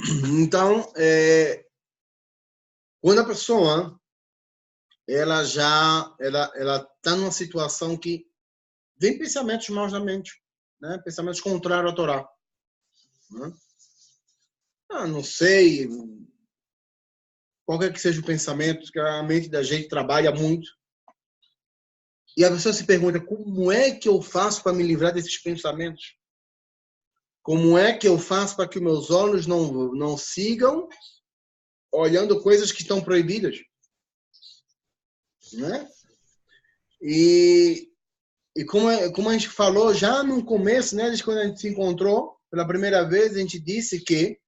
Então, quando a pessoa ela está numa situação que vem pensamentos maus na mente, né? Pensamentos contrários à Torá. Né? Não sei, qualquer que seja o pensamento, que a mente da gente trabalha muito. E a pessoa se pergunta, como é que eu faço para me livrar desses pensamentos? Como é que eu faço para que meus olhos não sigam olhando coisas que estão proibidas? Né? E como a gente falou já no começo, né, desde quando a gente se encontrou pela primeira vez, a gente disse que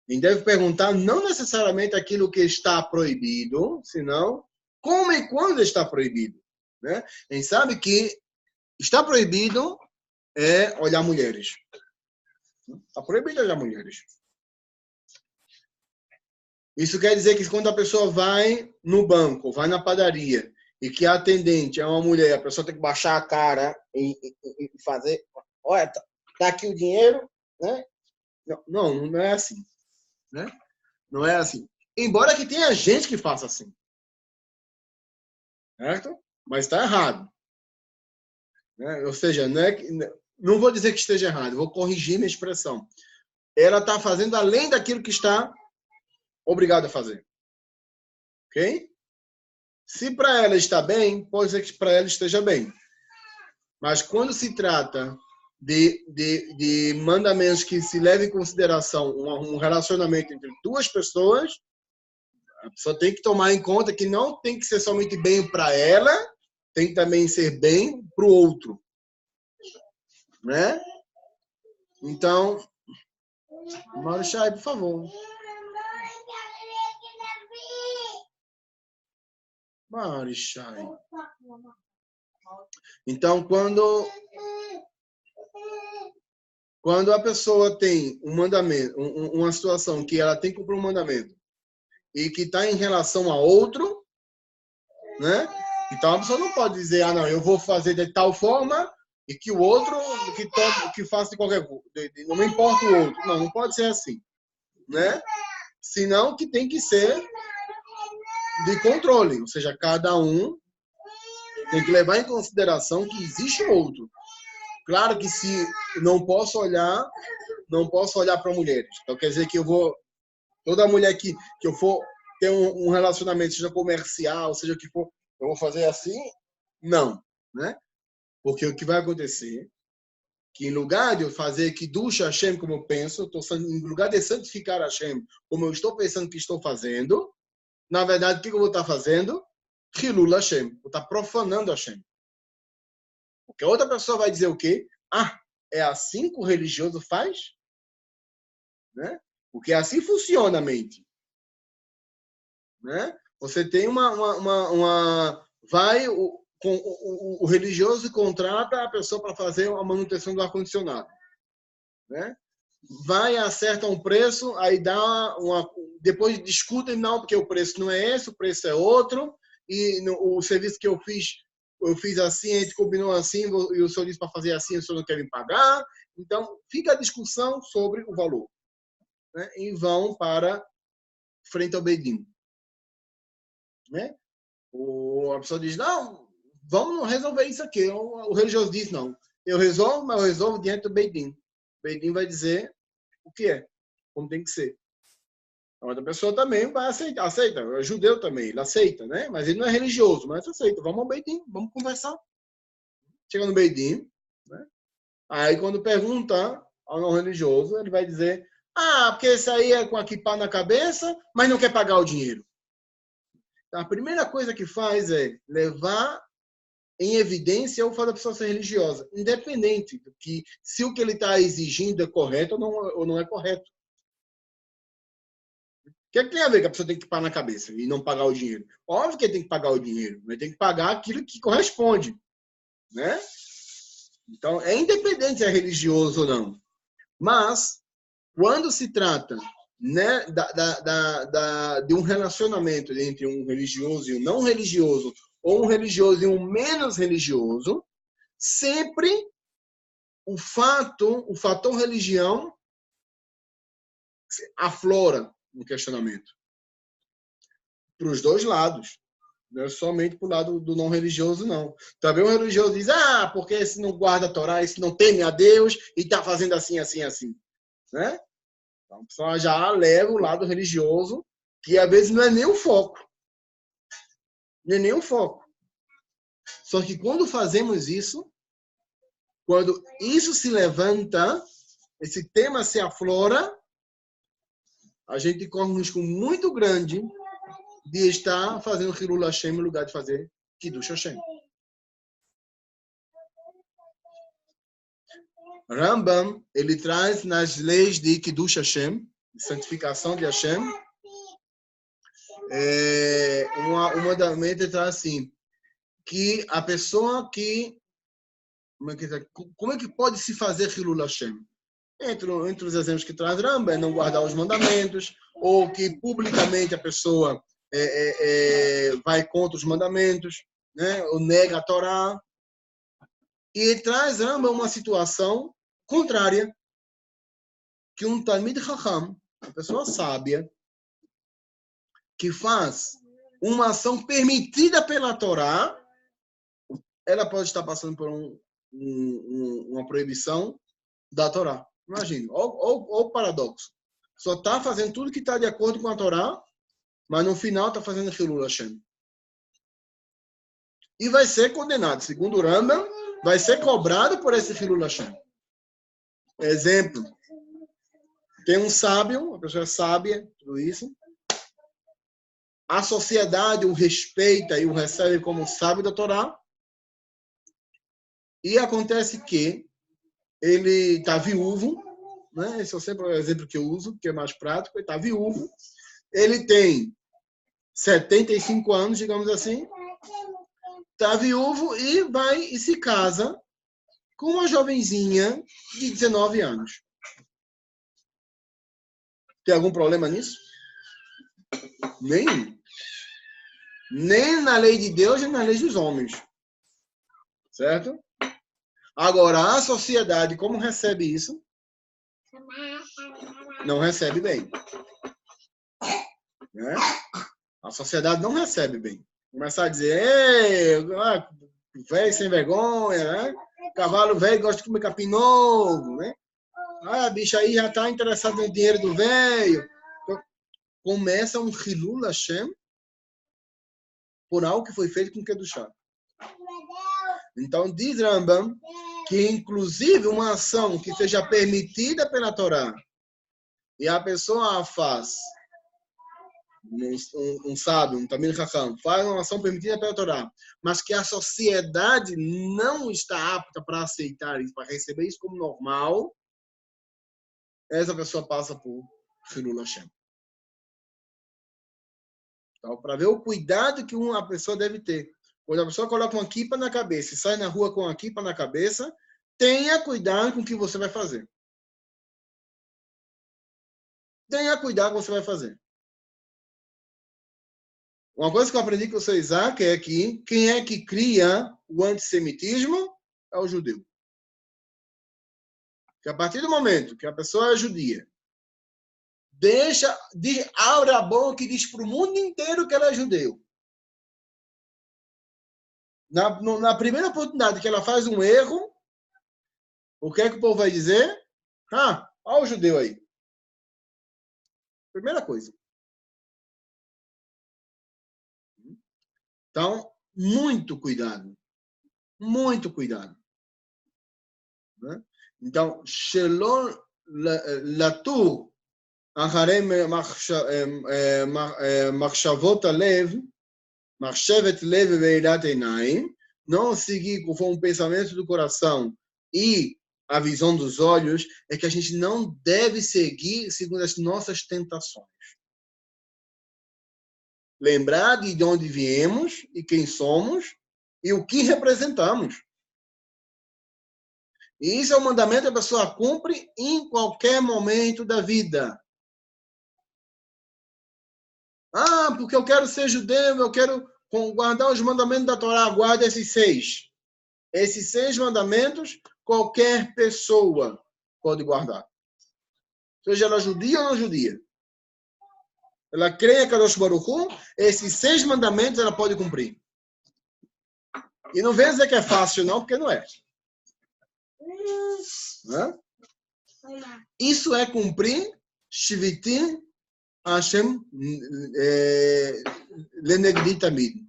a gente deve perguntar não necessariamente aquilo que está proibido, senão como e quando está proibido. Né? A gente sabe que está proibido olhar mulheres. Está proibido olhar mulheres. Isso quer dizer que quando a pessoa vai no banco, vai na padaria, e que a atendente é uma mulher, a pessoa tem que baixar a cara e fazer, olha, tá aqui o dinheiro, né? Não é assim, né? Não é assim. Embora que tenha gente que faça assim, certo? Mas está errado, né? Ou seja, não vou dizer que esteja errado, vou corrigir minha expressão. Ela está fazendo além daquilo que está obrigada a fazer, ok? Se para ela está bem, pode ser que para ela esteja bem. Mas quando se trata de mandamentos que se levem em consideração um relacionamento entre duas pessoas, a pessoa tem que tomar em conta que não tem que ser somente bem para ela, tem que também ser bem para o outro. Né? Então, Marechai, por favor. Marechai. Então, quando a pessoa tem um mandamento, uma situação que ela tem que cumprir um mandamento e que está em relação a outro, né? Então a pessoa não pode dizer, não, eu vou fazer de tal forma e que o outro que faça de qualquer coisa, não me importa o outro. Não pode ser assim, né? Senão que tem que ser de controle, ou seja, cada um tem que levar em consideração que existe o outro. Claro que se não posso olhar para mulheres. Então quer dizer que toda mulher que eu for ter um relacionamento, seja comercial, seja o que for, eu vou fazer assim? Não, né? Porque o que vai acontecer que em lugar de eu fazer Kiddush Hashem como eu penso, em lugar de santificar Hashem como eu estou pensando que estou fazendo, na verdade, o que eu vou estar fazendo? Hilul Hashem. Vou estar profanando Hashem. Porque a outra pessoa vai dizer o quê? É assim que o religioso faz? Né? Porque assim funciona a mente. Né? Você tem o religioso contrata a pessoa para fazer a manutenção do ar-condicionado. Né? Vai, acerta um preço, aí depois discutem, não, porque o preço não é esse, o preço é outro, e o serviço que eu fiz assim, a gente combinou assim, e o senhor disse para fazer assim, o senhor não quer me pagar. Então, fica a discussão sobre o valor. Né? E vão para frente ao Beidin. Né? A pessoa diz, não, vamos resolver isso aqui. O religioso diz, não, eu resolvo, mas eu resolvo diante do Beidin. O Beidin vai dizer o que é, como tem que ser. A outra pessoa também vai aceitar, é judeu também, ele aceita, né? Mas ele não é religioso, mas aceita. Vamos ao Beidim, vamos conversar. Chega no Beidim, né? Aí quando pergunta ao não religioso, ele vai dizer, porque esse aí é com a kippah na cabeça, mas não quer pagar o dinheiro. Então, a primeira coisa que faz é levar em evidência o fato da pessoa ser religiosa, independente do que, se o que ele está exigindo é correto ou não é correto. O que é que tem a ver que a pessoa tem que pagar na cabeça e não pagar o dinheiro? Óbvio que ele tem que pagar o dinheiro, mas tem que pagar aquilo que corresponde, né? Então, é independente se é religioso ou não. Mas, quando se trata, né, de um relacionamento entre um religioso e um não religioso, ou um religioso e um menos religioso, sempre o fator religião aflora no questionamento. Para os dois lados. Não é somente para o lado do não religioso, não. Também o religioso diz, porque esse não guarda a Torá, esse não teme a Deus e está fazendo assim, assim, assim. Né? Então, a pessoa já leva o lado religioso, que às vezes não é nem o foco. Não é nem o foco. Só que quando fazemos isso, quando isso se levanta, esse tema se aflora, a gente corre um risco muito grande de estar fazendo Hilul Hashem no lugar de fazer Kiddush Hashem. Rambam, ele traz nas leis de Kiddush Hashem, de santificação de Hashem, uma das meias ele traz assim, que a pessoa que... Como é que pode se fazer Hilul Hashem? Entre os exemplos que traz Rambam, é não guardar os mandamentos, ou que publicamente a pessoa vai contra os mandamentos, né? Ou nega a Torá. E traz Rambam uma situação contrária, que um Talmid Chacham, uma pessoa sábia, que faz uma ação permitida pela Torá, ela pode estar passando por uma proibição da Torá. Imagina, o paradoxo. Só está fazendo tudo que está de acordo com a Torá, mas no final está fazendo Hilul Hashem. E vai ser condenado. Segundo o Rambam, vai ser cobrado por esse Hilul Hashem. Exemplo. Tem um sábio, uma pessoa sábia, tudo isso. A sociedade o respeita e o recebe como sábio da Torá. E acontece que ele está viúvo, né? Esse é sempre o exemplo que eu uso, que é mais prático. Ele está viúvo. Ele tem 75 anos, digamos assim. Está viúvo e vai e se casa com uma jovenzinha de 19 anos. Tem algum problema nisso? Nenhum. Nem na lei de Deus, nem na lei dos homens. Certo? Agora, a sociedade, como recebe isso? Não recebe bem. Né? A sociedade não recebe bem. Começar a dizer, velho sem vergonha, né? Cavalo velho gosta de comer capim novo, né? A bicha aí já está interessada no dinheiro do velho. Então, começa um Hilul Hashem por algo que foi feito com Kedushá. Então, diz Rambam que, inclusive, uma ação que seja permitida pela Torá e a pessoa a faz, um sábio, um Talmid Chacham, faz uma ação permitida pela Torá, mas que a sociedade não está apta para aceitar isso, para receber isso como normal, essa pessoa passa por Hilul Hashem. Então, para ver o cuidado que uma pessoa deve ter. Quando a pessoa coloca uma kipa na cabeça e sai na rua com uma kipa na cabeça, tenha cuidado com o que você vai fazer. Tenha cuidado com o que você vai fazer. Uma coisa que eu aprendi com o seu Isaac é que quem é que cria o antissemitismo é o judeu. Que a partir do momento que a pessoa é judia, abre a boca e diz para o mundo inteiro que ela é judeu. Na primeira oportunidade que ela faz um erro, o que é que o povo vai dizer? Olha o judeu aí. Primeira coisa. Então, muito cuidado. Muito cuidado. Né? Então, Shelon Latur Acharei Machshavot Alev, Machshevet Lev Veirat Einaim, não seguir conforme o pensamento do coração e a visão dos olhos, é que a gente não deve seguir segundo as nossas tentações. Lembrar de onde viemos e quem somos e o que representamos. E isso é um mandamento que a pessoa cumpre em qualquer momento da vida. Porque eu quero ser judeu, eu quero guardar os mandamentos da Torá. Guarda esses 6. Esses 6 mandamentos, qualquer pessoa pode guardar. Seja ela judia ou não judia. Ela crê em Kadosh Baruch Hu, esses 6 mandamentos ela pode cumprir. E não vem dizer que é fácil, não, porque não é. Né? Isso é cumprir Shivitim Hashem Lenegdi Tamid.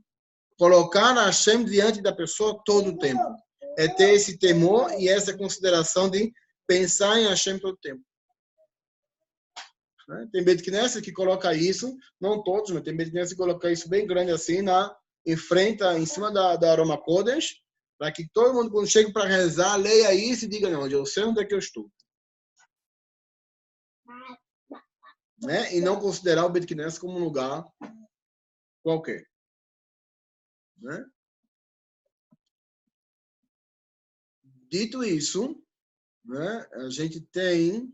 Colocar Hashem diante da pessoa todo o tempo. É ter esse temor e essa consideração de pensar em Hashem todo o tempo. Né? Tem Beit Knesset que coloca isso, não todos, mas tem Beit Knesset que coloca isso bem grande assim, em cima da Aroma Kodesh, para que todo mundo, quando chega para rezar, leia isso e diga, não, eu sei onde é que eu estou. Né? E não considerar o Beit Knesset como um lugar qualquer. Né? Dito isso, né, a gente tem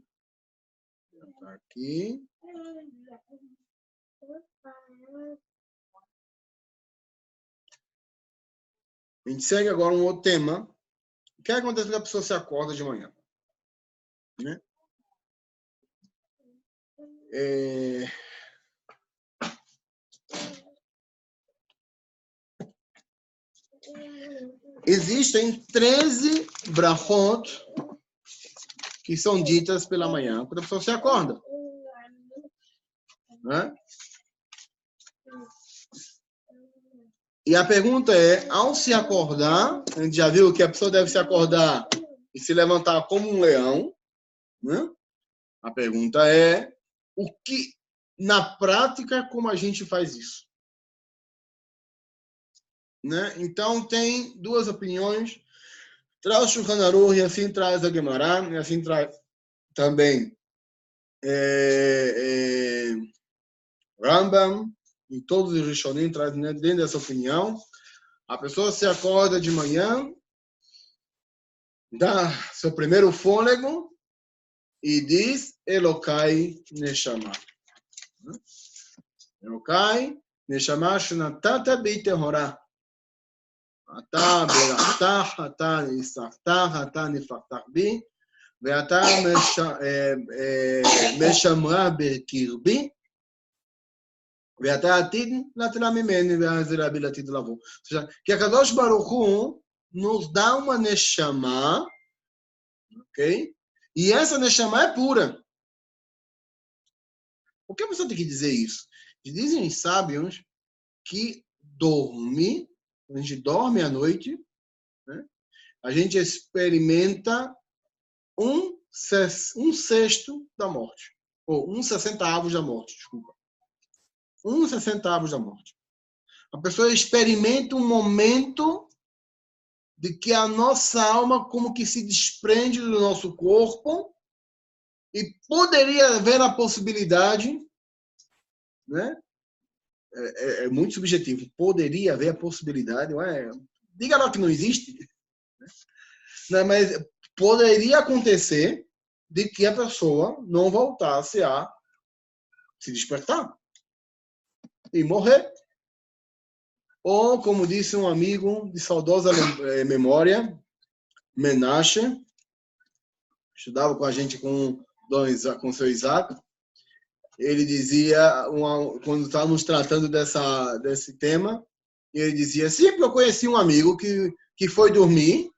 aqui a gente segue agora um outro tema. O que acontece quando a pessoa se acorda de manhã? Né? Existem 13 brachot que são ditas pela manhã quando a pessoa se acorda. Né? E a pergunta é, ao se acordar, a gente já viu que a pessoa deve se acordar e se levantar como um leão. Né? A pergunta é, o que, na prática, como a gente faz isso? Né? Então, tem 2 opiniões. Traz o Shulchan Aruch e assim traz a Gemara, e assim traz também Rambam, e todos os Rishonim trazem dentro dessa opinião. A pessoa se acorda de manhã, dá seu primeiro fôlego e diz Elokai Neshama. Elokai Neshama Shunatata Beitehorah. אתה ברכתך, אתה נספתך, אתה נפתח בי, ואתה משמרה בקרבי, ואתה עתיד להתלה ממני, ואז זה להביא לעתיד לבוא. כי הקדוש ברוך הוא nos dá uma neshama, ok? E essa neshama é pura. Por que a pessoa tem que dizer isso? Dizem os sábios que a gente dorme à noite, né? A gente experimenta um sexto da morte. Ou 1/60 da morte, desculpa. 1/60 da morte. A pessoa experimenta um momento de que a nossa alma como que se desprende do nosso corpo e poderia haver a possibilidade, né? É muito subjetivo. Poderia haver a possibilidade, não é? Diga lá que não existe. Não, mas poderia acontecer de que a pessoa não voltasse a se despertar e morrer. Ou, como disse um amigo de saudosa memória, Menashe, estudava com a gente com seu Isaac, ele dizia, quando estávamos tratando desse tema, ele dizia, sempre eu conheci um amigo que foi dormir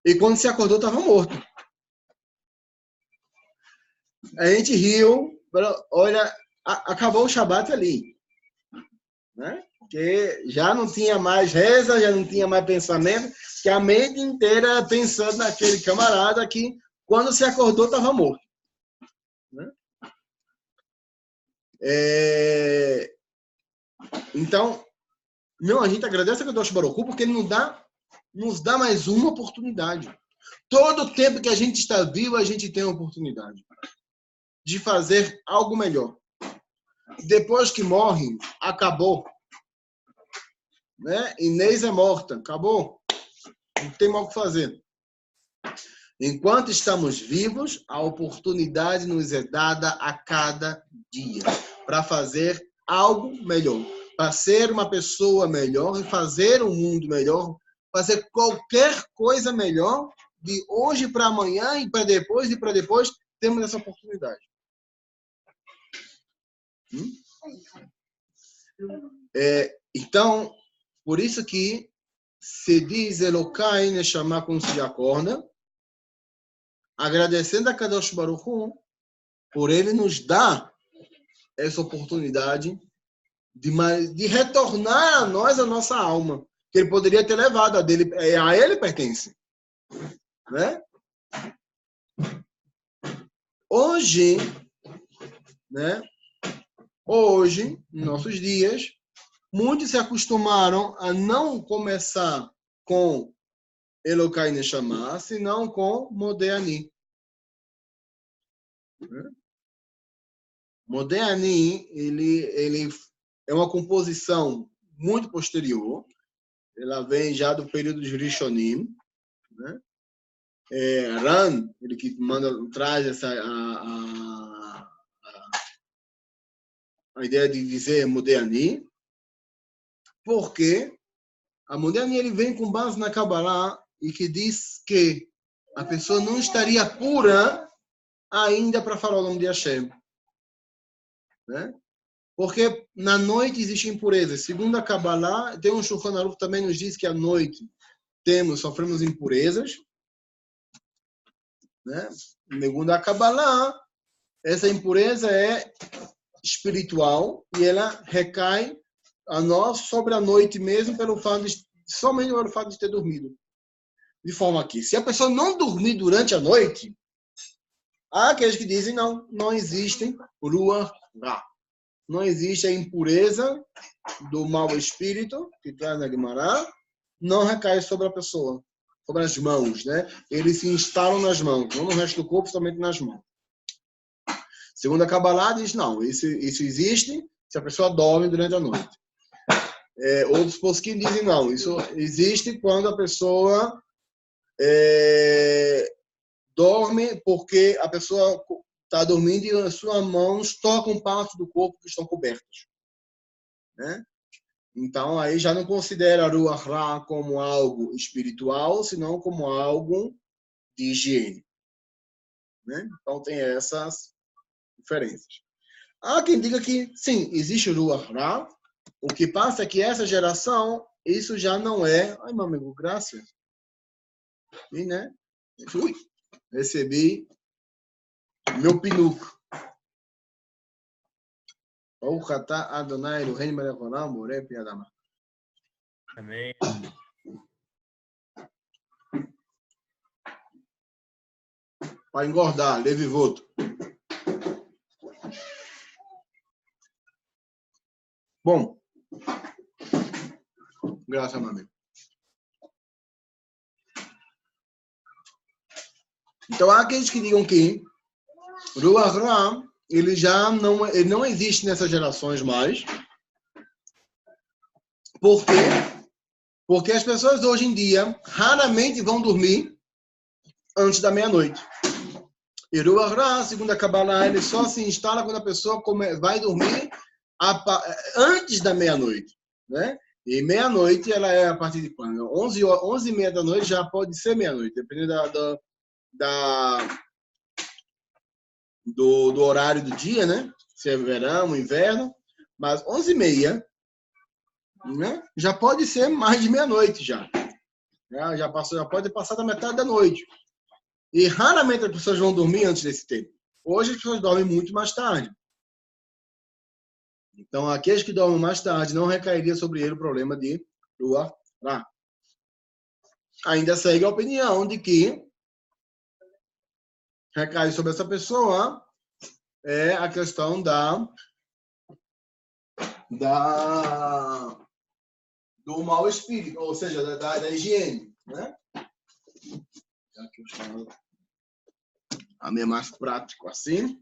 e quando se acordou estava morto. A gente riu, olha, acabou o Shabat ali. Né? Porque já não tinha mais reza, já não tinha mais pensamento, que a mente inteira pensando naquele camarada que quando se acordou estava morto. Né? Então, a gente agradece a Kadosh Baruch Hu porque ele nos dá mais uma oportunidade. Todo o tempo que a gente está vivo, a gente tem a oportunidade de fazer algo melhor. Depois que morre, acabou. Né? Inês é morta, acabou. Não tem mais o que fazer. Enquanto estamos vivos, a oportunidade nos é dada a cada dia para fazer algo melhor, para ser uma pessoa melhor e fazer um mundo melhor, fazer qualquer coisa melhor de hoje para amanhã e para depois, temos essa oportunidade. Então, por isso que se diz Elokai Neshama quando se acorda, agradecendo a Kadosh Baruch Hu, por ele nos dar essa oportunidade de retornar a nós a nossa alma, que ele poderia ter levado, a ele pertence. Né? Hoje, né? Hoje, em nossos dias, muitos se acostumaram a não começar com Elokai Neshama, senão com Modeani. Modeani, ele é uma composição muito posterior. Ela vem já do período dos Rishonim. Né? Ran, ele que traz a ideia de dizer Modeani, porque a Modeani ele vem com base na Kabbalah e que diz que a pessoa não estaria pura ainda para falar o nome de Hashem. Né? Porque na noite existe impureza. Segundo a Kabbalah, tem um Shulchan Aruch que também nos diz que à noite sofremos impurezas. Né? Segundo a Kabbalah, essa impureza é espiritual e ela recai a nós sobre a noite mesmo somente pelo fato de ter dormido. De forma que, se a pessoa não dormir durante a noite, há aqueles que dizem não existe Ruach Ra. Não existe a impureza do mau espírito, que traz na Guimarães, não recai sobre a pessoa, sobre as mãos, né? Eles se instalam nas mãos, não no resto do corpo, somente nas mãos. Segundo a Kabbalah, diz não, isso existe se a pessoa dorme durante a noite. Outros posquim dizem não, isso existe quando a pessoa dorme porque a pessoa está dormindo e as suas mãos tocam partes do corpo que estão cobertas. Né? Então, aí já não considera Ruach Ra como algo espiritual, senão como algo de higiene. Né? Então, tem essas diferenças. Há quem diga que, sim, existe Ruach Ra. O que passa é que essa geração, isso já não é... Ai, meu amigo, graças. E, né? Ui, recebi meu pinuco. Baruch atah Adonai Eloheinu melech haolam borei pi adama. Amém. Para engordar, levivoto. Bom, graças, meu amigo. Então, há aqueles que digam que Ruach Ra, ele não existe nessas gerações mais. Por quê? Porque as pessoas hoje em dia raramente vão dormir antes da meia-noite. E Ruach Ra, segundo a Kabbalah, ele só se instala quando a pessoa vai dormir antes da meia-noite. Né? E meia-noite, ela é a partir de quando? 11h30 da noite já pode ser meia-noite, dependendo do horário do dia, né? Se é verão, inverno. Mas 11h30, né? Já pode ser mais de meia-noite já. Já pode passar da metade da noite. E raramente as pessoas vão dormir antes desse tempo. Hoje as pessoas dormem muito mais tarde. Então, aqueles que dormem mais tarde não recairia sobre ele o problema de Ruach Ra. Ainda segue a opinião de que recai sobre essa pessoa a questão do mau espírito, ou seja, da higiene. Né? Aqui eu a minha mais prático assim.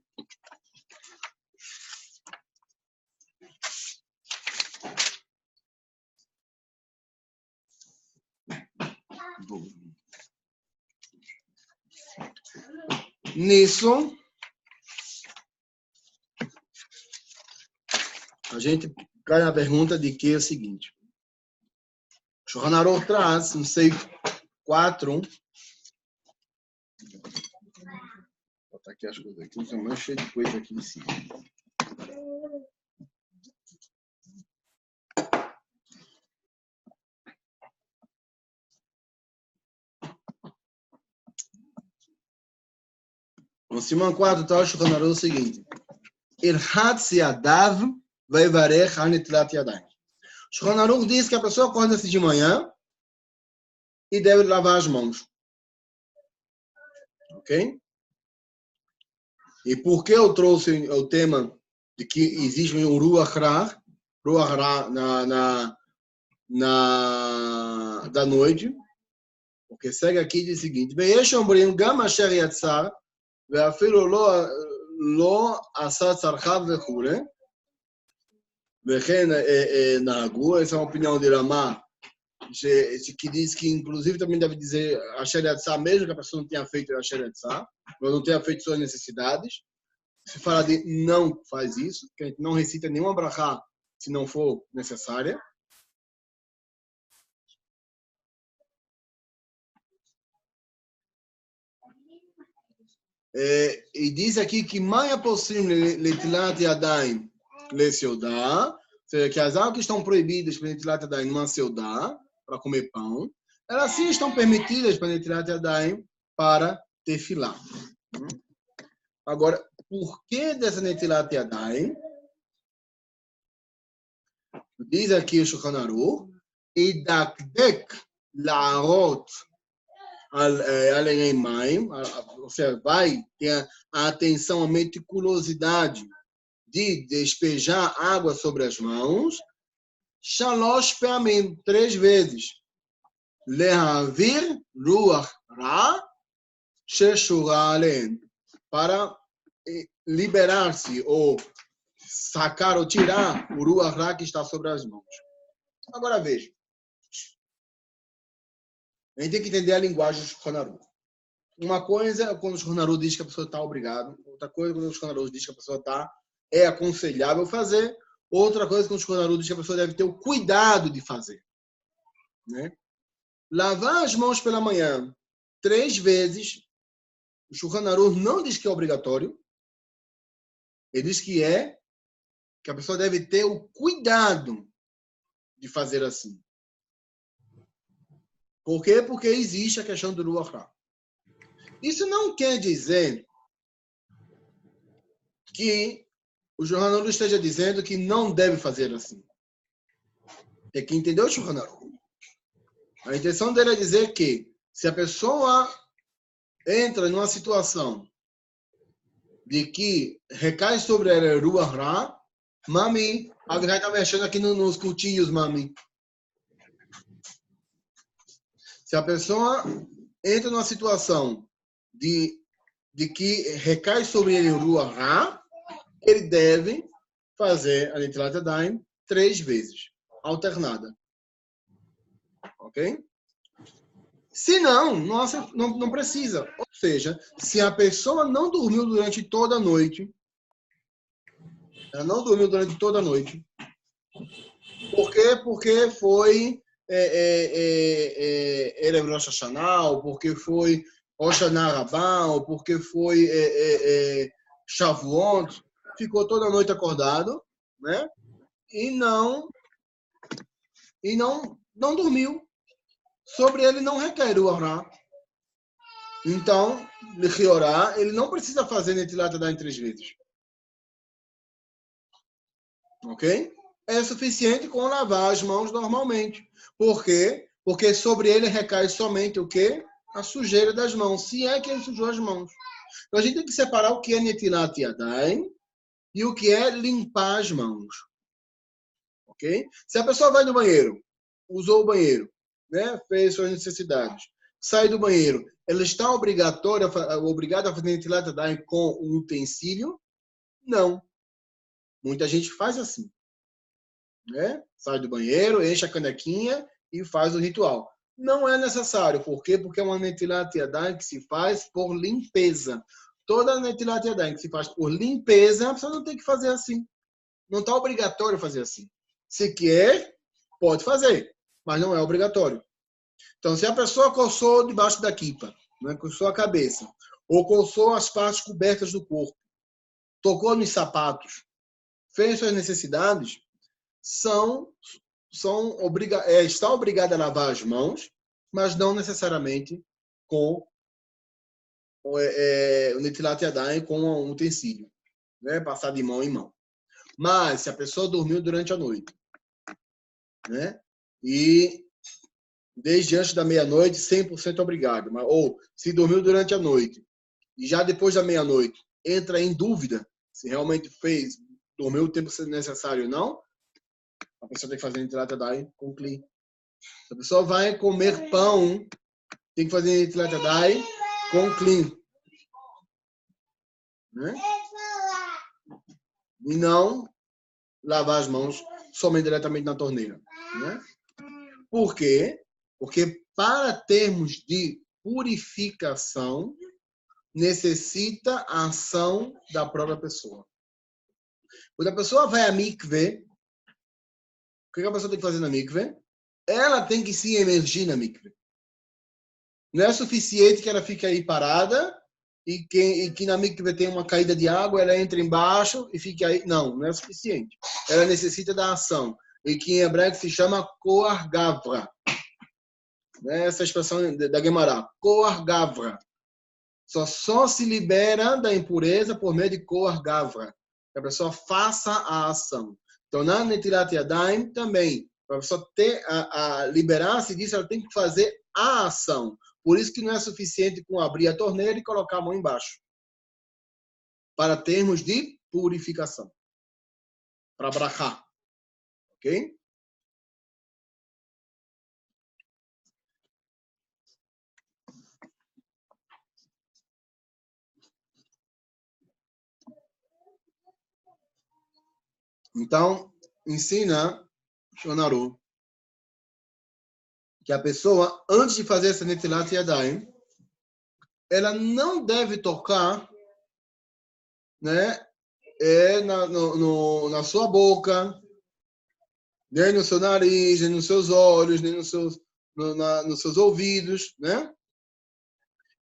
Nisso, a gente cai na pergunta de que é o seguinte. Shulchan Aruch traz no seio 4. Vou botar aqui as coisas aqui, tem mais cheio de coisa aqui em cima. No Siman 4 está o Shulchan Aruch o seguinte. Irhat Yadav Veivarech Hanitlat Yadayim. Shulchan Aruch diz que a pessoa acorda-se de manhã e deve lavar as mãos. Ok? E por que eu trouxe o tema de que existe um Ruach Ra da noite? Porque segue aqui e diz o seguinte: Veish Ombrim Gam Asher Yatzar Ve'afilu Lo Asa Tzarchav Vechule Vechen Nagu. Essa é uma opinião de Ramá, que diz que, inclusive, também deve dizer Asher Yatzar, mesmo que a pessoa não tenha feito Asher Yatzar, ou não tenha feito suas necessidades. Se fala de não faz isso, que a gente não recita nenhuma brachá se não for necessária. E diz aqui que mais é possível letilat yadayim leseudá, ou seja, que as águas que estão proibidas para letilat yadayim numa seudá, para comer pão, elas sim estão permitidas para letilat yadayim para tefilá. Agora, por que dessa letilat yadayim? Diz aqui o Shulchan Aruch, idakdek la'arot ou seja, vai ter a atenção, a meticulosidade de despejar água sobre as mãos, shalosh pe'amim, 3 vezes, lehavir ruach ra sheshura alein, para liberar-se ou sacar ou tirar o ruach ra que está sobre as mãos. Agora veja. A gente tem que entender a linguagem do Shulchan Aruch. Uma coisa é quando o Shulchan Aruch diz que a pessoa está obrigada. Outra coisa é quando o Shulchan Aruch diz que a pessoa é aconselhável fazer. Outra coisa é quando o Shulchan Aruch diz que a pessoa deve ter o cuidado de fazer. Né? Lavar as mãos pela manhã 3 vezes. O Shulchan Aruch não diz que é obrigatório. Ele diz que a pessoa deve ter o cuidado de fazer assim. Por quê? Porque existe a questão do Ruach Ra. Isso não quer dizer que o Shulchan Aruch esteja dizendo que não deve fazer assim. Tem que entender o Shulchan Aruch. A intenção dele é dizer que se a pessoa entra numa situação de que recai sobre ela Ruach Ra, mami, a Avirai está mexendo aqui nos cultinhos, mami. Se a pessoa entra numa situação de que recai sobre ele o Ruach Ra, ele deve fazer a Netilat Yadayim 3 vezes, alternada. Ok? Se não precisa. Ou seja, se a pessoa não dormiu durante toda a noite, por quê? Porque foi Erev Rosh Hashanah, ou porque foi Rosh Hashanah, ou porque foi Shavuot, ficou toda a noite acordado, né? E não dormiu. Sobre ele não requer o Ará. Então, ele não precisa fazer Netilat Yadayim 3 vezes. Ok? É suficiente com lavar as mãos normalmente. Por quê? Porque sobre ele recai somente o quê? A sujeira das mãos. Se é que ele sujou as mãos. Então, a gente tem que separar o que é Netilat Yadayim e o que é limpar as mãos. Ok? Se a pessoa vai no banheiro, usou o banheiro, né? Fez suas necessidades, sai do banheiro, ela está obrigada a fazer Netilat Yadayim com um utensílio? Não. Muita gente faz assim. Né? Sai do banheiro, enche a canequinha e faz o ritual. Não é necessário. Por quê? Porque é uma Netilat Yadayim que se faz por limpeza. Toda Netilat Yadayim que se faz por limpeza, a pessoa não tem que fazer assim. Não está obrigatório fazer assim. Se quer, pode fazer, mas não é obrigatório. Então, se a pessoa coçou debaixo da quipa, né? Coçou a cabeça, ou coçou as partes cobertas do corpo, tocou nos sapatos, fez suas necessidades, está obrigada a lavar as mãos, mas não necessariamente com o Netilat Yadayim com um utensílio, né? Passar de mão em mão. Mas se a pessoa dormiu durante a noite, né? E desde antes da meia-noite, 100% obrigado. Ou se dormiu durante a noite e já depois da meia-noite entra em dúvida se realmente dormiu o tempo necessário ou não, a pessoa tem que fazer Netilat Yadayim com Kli. Se a pessoa vai comer pão, tem que fazer Netilat Yadayim com Kli. Né? E não lavar as mãos somente diretamente na torneira. Né? Por quê? Porque para termos de purificação, necessita a ação da própria pessoa. Quando a pessoa vai a mikve, o que a pessoa tem que fazer na mikve? Ela tem que se emergir na mikve. Não é suficiente que ela fique aí parada e que na mikve tem uma caída de água, ela entra embaixo e fica aí. Não, não é suficiente. Ela necessita da ação. E que em hebraico se chama Koar Gavra. Essa expressão da Gemara. Koar Gavra. Só se libera da impureza por meio de Koar Gavra. Que a pessoa faça a ação. Então, na Netilat Yadayim também, para a pessoa liberar-se disso, ela tem que fazer a ação. Por isso que não é suficiente com abrir a torneira e colocar a mão embaixo. Para termos de purificação. Para brachá. Ok? Então, ensina Shonaru que a pessoa, antes de fazer essa Netilat Yadayim, ela não deve tocar, né, na sua boca, nem no seu nariz, nem nos seus olhos, nem nos seus ouvidos, né?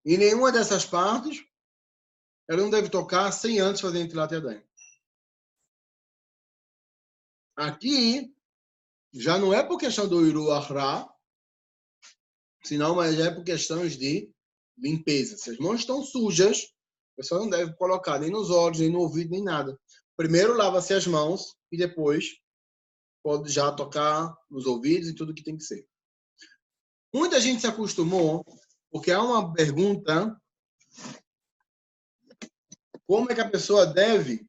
Em nenhuma dessas partes, ela não deve tocar sem antes fazer Netilat Yadayim. Aqui, já não é por questão do Iru Ahra, senão, mas já é por questões de limpeza. Se as mãos estão sujas, a pessoa não deve colocar nem nos olhos, nem no ouvido, nem nada. Primeiro lava-se as mãos e depois pode já tocar nos ouvidos e tudo que tem que ser. Muita gente se acostumou, porque há uma pergunta, como é que a pessoa deve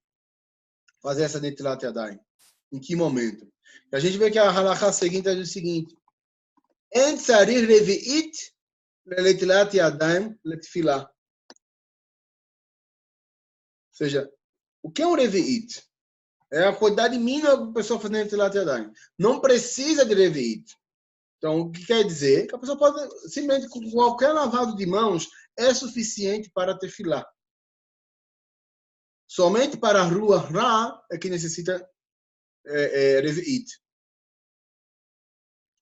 fazer essa Netilat Yadayim? Em que momento? A gente vê que a halakha seguinte é o seguinte: En tzarir revi'it le'netilat yadayim le'tfilah. Ou seja, o que é um revi'it? É a quantidade mínima que a pessoa faz Netilat Yadayim. Não precisa de revi'it. Então, o que quer dizer? Que a pessoa pode, simplesmente com qualquer lavado de mãos, é suficiente para tefilah. Somente para a rua Ra é que necessita revi'it.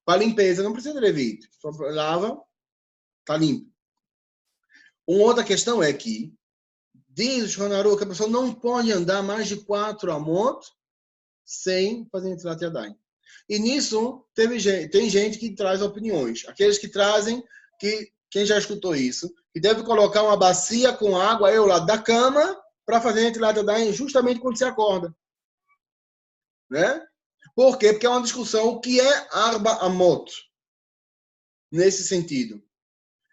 Para limpeza, não precisa de revi'it. Só lava, está limpo. Uma outra questão é que diz o Shonaru que a pessoa não pode andar mais de 4 amot sem fazer Netilat Yadayim. E nisso tem gente que traz opiniões. Aqueles que trazem, quem já escutou isso, que deve colocar uma bacia com água aí ao lado da cama para fazer Netilat Yadayim justamente quando se acorda. Né? Por quê? Porque é uma discussão o que é Arba Amot nesse sentido.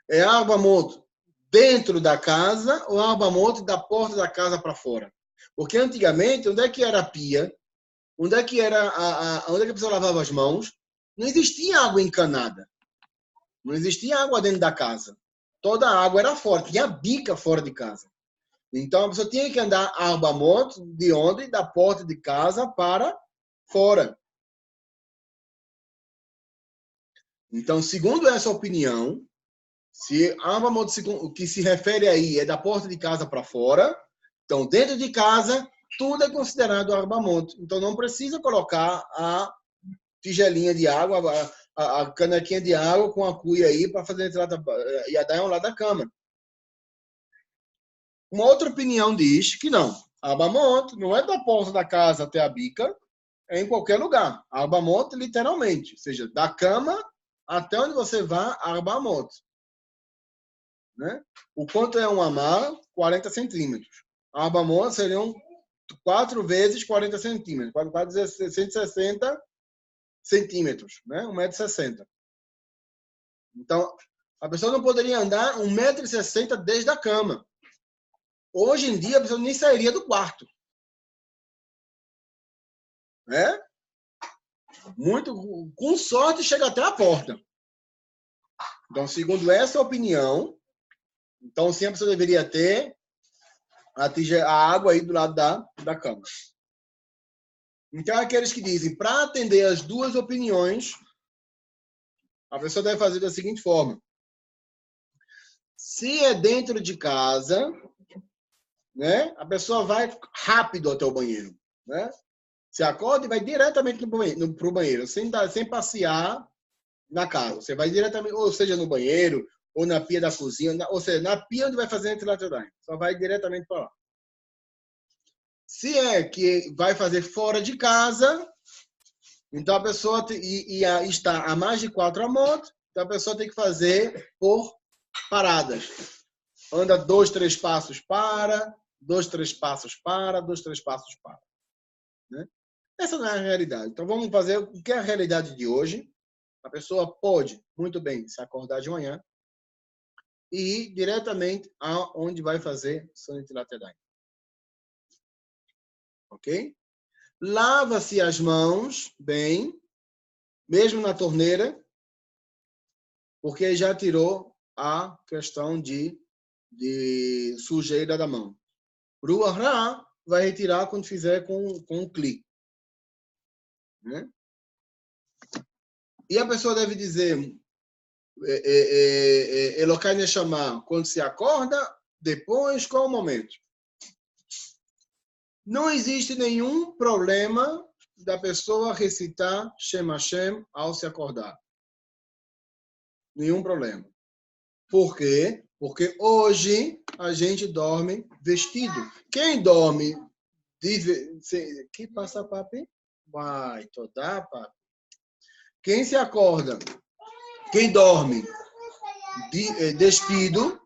É Arba Amot dentro da casa ou Arba Amot da porta da casa para fora? Porque antigamente, onde é que era a pia? Onde é que onde é que a pessoa lavava as mãos? Não existia água encanada. Não existia água dentro da casa. Toda a água era fora. Tinha bica fora de casa. Então, a pessoa tinha que andar Arba Amot de onde? Da porta de casa para fora. Então, segundo essa opinião, se Arba Amot, o que se refere aí é da porta de casa para fora, então, dentro de casa, tudo é considerado Arba Amot. Então, não precisa colocar a tigelinha de água, a canequinha de água com a cuia aí para fazer Netilat Yadayim ao lado da cama. Uma outra opinião diz que não. Arba Amot não é da porta da casa até a bica, é em qualquer lugar. Arba Amot, literalmente. Ou seja, da cama até onde você vá, Arba Amot. né? O quanto é um amá? 40 centímetros. A abamot seriam 4 vezes 40 centímetros. 4 vezes 160 centímetros, né? 1,60 m. Então, a pessoa não poderia andar 1,60 m desde a cama. Hoje em dia, a pessoa nem sairia do quarto. Né? Muito, com sorte, chega até a porta. Então, segundo essa opinião, então sim, a pessoa deveria ter a água aí do lado da cama. Então, aqueles que dizem, para atender as duas opiniões, a pessoa deve fazer da seguinte forma. Se é dentro de casa, né, a pessoa vai rápido até o banheiro. Né? Se acorda e vai diretamente para o banheiro, sem passear na casa. Você vai diretamente, ou seja, no banheiro, ou na pia da cozinha, ou seja, na pia onde vai fazer ventilação. Só vai diretamente para lá. Se é que vai fazer fora de casa, então a pessoa está a mais de 4 amot, então a pessoa tem que fazer por paradas. Anda 2, 3 passos para, 2, 3 passos para, 2, 3 passos para. Né? Essa não é a realidade. Então vamos fazer o que é a realidade de hoje. A pessoa pode, muito bem, se acordar de manhã e ir diretamente aonde vai fazer Netilat Yadayim. Ok? Lava-se as mãos bem, mesmo na torneira, porque já tirou a questão de sujeira da mão. Ruach Ra vai retirar quando fizer com um clique. Né? E a pessoa deve dizer Elokai Neshama quando se acorda, depois, qual o momento? Não existe nenhum problema da pessoa recitar Shem Hashem ao se acordar. Nenhum problema. Por quê? Porque hoje a gente dorme vestido. Quem dorme que passa, papi? Vai, toda, papi. Quem se acorda, quem dorme despido,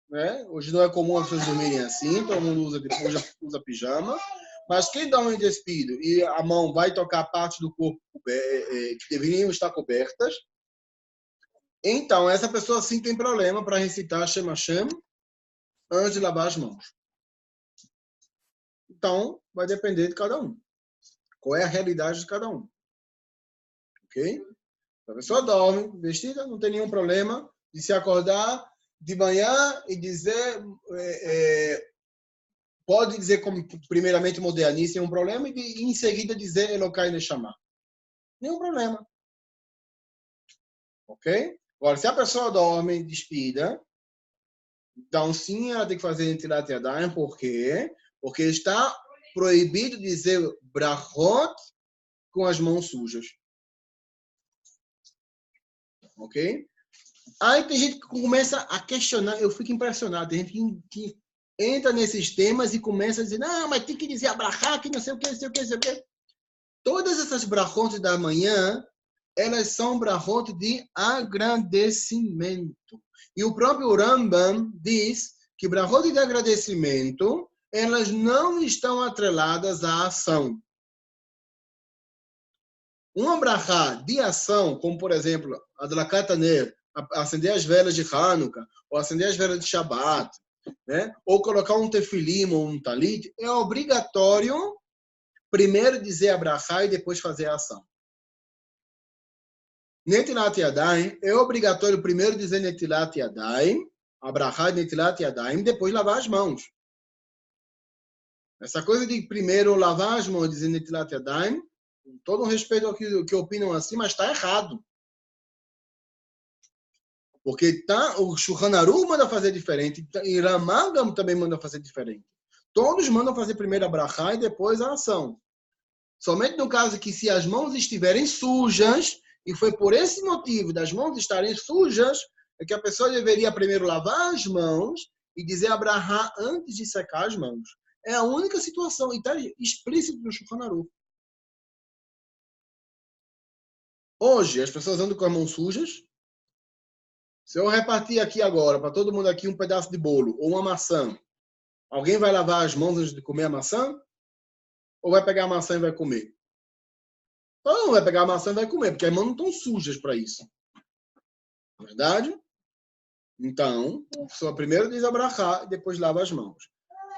né? Hoje não é comum as pessoas dormirem assim, todo mundo usa pijama, mas quem dorme despido e a mão vai tocar partes do corpo que deveriam estar cobertas, então essa pessoa sim tem problema para recitar Shem Hashem antes de lavar as mãos. Então, vai depender de cada um. Qual é a realidade de cada um. Ok? A pessoa dorme vestida, não tem nenhum problema de se acordar de manhã e dizer, pode dizer como primeiramente modernista, nenhum problema, e em seguida dizer Elokai Neshama. Nenhum problema. Ok? Agora, se a pessoa dorme despida, então sim, ela tem que fazer Netilat Yadayim. Por quê? Porque está proibido dizer brachot com as mãos sujas. Ok? Aí tem gente que começa a questionar, eu fico impressionado, tem gente que entra nesses temas e começa a dizer, não, mas tem que dizer abrahá, que não sei o que, não sei o que, não sei o que. Todas essas brachot da manhã, elas são brachot de agradecimento. E o próprio Rambam diz que brachot de agradecimento, elas não estão atreladas à ação. Uma brachá de ação, como por exemplo, a Adlakat Haner, acender as velas de Hanukkah, ou acender as velas de Shabbat, né? Ou colocar um tefilim ou um talit, é obrigatório primeiro dizer a brachá e depois fazer a ação. Netilat Yadayim, é obrigatório primeiro dizer Netilat Yadayim, a brachá de Netilat Yadayim, depois lavar as mãos. Essa coisa de primeiro lavar as mãos e dizer Netilat Yadayim, com todo o respeito ao que opinam assim, mas está errado. Porque o Shulchan Aruch manda fazer diferente, e Ramagam também manda fazer diferente. Todos mandam fazer primeiro a brachá e depois a ação. Somente no caso que se as mãos estiverem sujas, e foi por esse motivo das mãos estarem sujas, é que a pessoa deveria primeiro lavar as mãos e dizer a brachá antes de secar as mãos. É a única situação, e está explícito no Shulchan Aruch. Hoje, as pessoas andam com as mãos sujas, Se eu repartir aqui agora, para todo mundo aqui, um pedaço de bolo ou uma maçã, alguém vai lavar as mãos antes de comer a maçã? Ou vai pegar a maçã e vai comer? Então não vai pegar a maçã e vai comer, porque as mãos não estão sujas para isso. Não é verdade? Então, a pessoa primeiro diz a brachá e depois lava as mãos.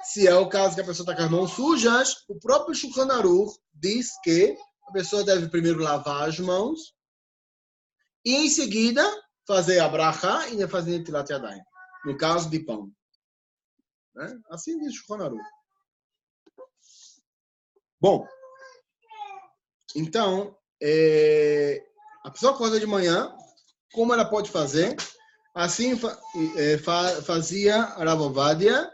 Se é o caso que a pessoa está com as mãos sujas, o próprio Shulchan Aruch diz que a pessoa deve primeiro lavar as mãos e em seguida fazer a brachá e fazer netilat yadayim. No caso de pão. Né? Assim diz o Shulchan Aruch. Bom, então, a pessoa acorda de manhã, como ela pode fazer? Assim fazia Rav Ovadia.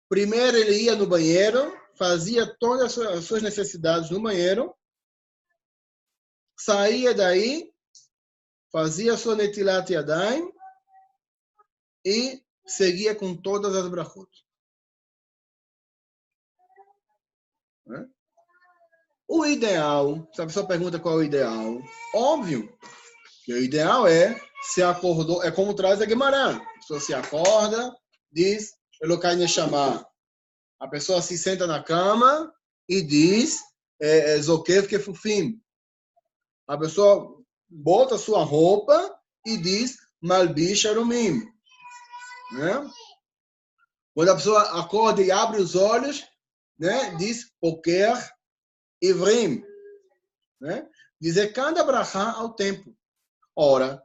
Primeiro ele ia no banheiro, fazia todas as suas necessidades no banheiro, saía daí, fazia sua netilat yadayim e seguia com todas as brachot. Né? O ideal, se a pessoa pergunta qual é o ideal, óbvio que o ideal se acordou, é como traz a Guemará. A pessoa se acorda, diz, Elokai Neshama. A pessoa se senta na cama e diz, Zokev Kefufim. A pessoa bota sua roupa e diz, Malbish Arumim. Né? Quando a pessoa acorda e abre os olhos, né, diz, Poker Ivrim. Né? Dizer cada brachá ao tempo. Ora,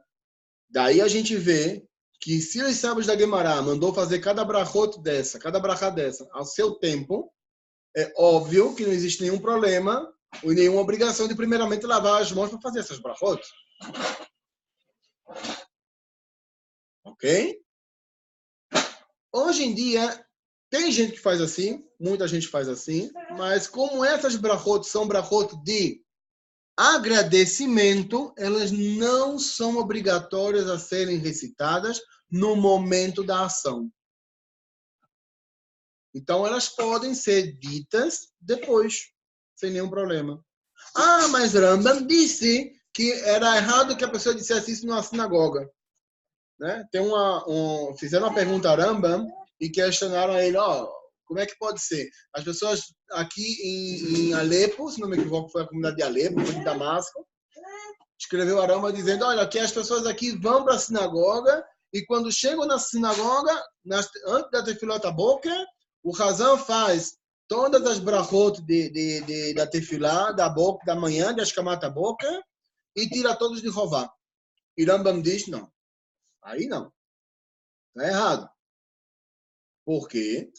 daí a gente vê que se os sábios da Guemará mandou fazer cada brachot dessa, cada brachá dessa, ao seu tempo, é óbvio que não existe nenhum problema ou nenhuma obrigação de primeiramente lavar as mãos para fazer essas brachot. Ok? Hoje em dia, tem gente que faz assim, muita gente faz assim, mas como essas brachot são brachot de agradecimento, elas não são obrigatórias a serem recitadas no momento da ação. Então, elas podem ser ditas depois, sem nenhum problema. Ah, mas Rambam disse que era errado que a pessoa dissesse isso numa sinagoga. Né? Fizeram uma pergunta a Rambam e questionaram a ele, como é que pode ser? As pessoas aqui em Alepo, se não me equivoco, foi a comunidade de Alepo, foi de Damasco, escreveu a Rambam dizendo, olha, que as pessoas aqui vão para a sinagoga e quando chegam na sinagoga, antes da Tefilot HaBoker, o Hazan faz todas as brachot da Tefilá, da manhã, de Ashkamat HaBoker, e tira todos de Rová. E Rambam diz, não. Aí não. Está errado. Por quê?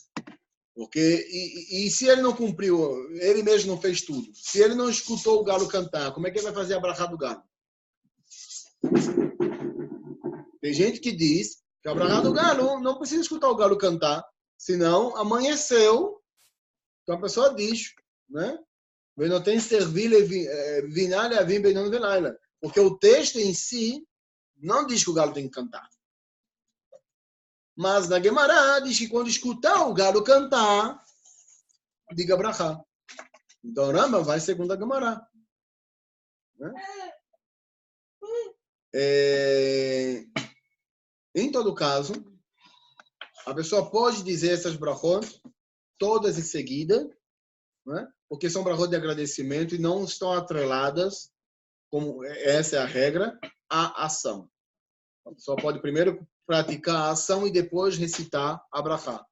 Porque, e se ele não cumpriu, ele mesmo não fez tudo, se ele não escutou o galo cantar, como é que ele vai fazer a brachá do galo? Tem gente que diz que a brachá do galo não precisa escutar o galo cantar, senão amanheceu, então a pessoa diz, né? Não tem servile vinalha vim bem não venaila, porque o texto em si não diz que o galo tem que cantar. Mas na Guemará diz que quando escutar o galo cantar, diga brachá. Então Rambam vai segundo a Guemará. Né? Em todo caso, a pessoa pode dizer essas brachot todas em seguida, né? Porque são brachot de agradecimento e não estão atreladas, como essa é a regra, à ação. A pessoa pode primeiro praticar a ação e depois recitar a brachá.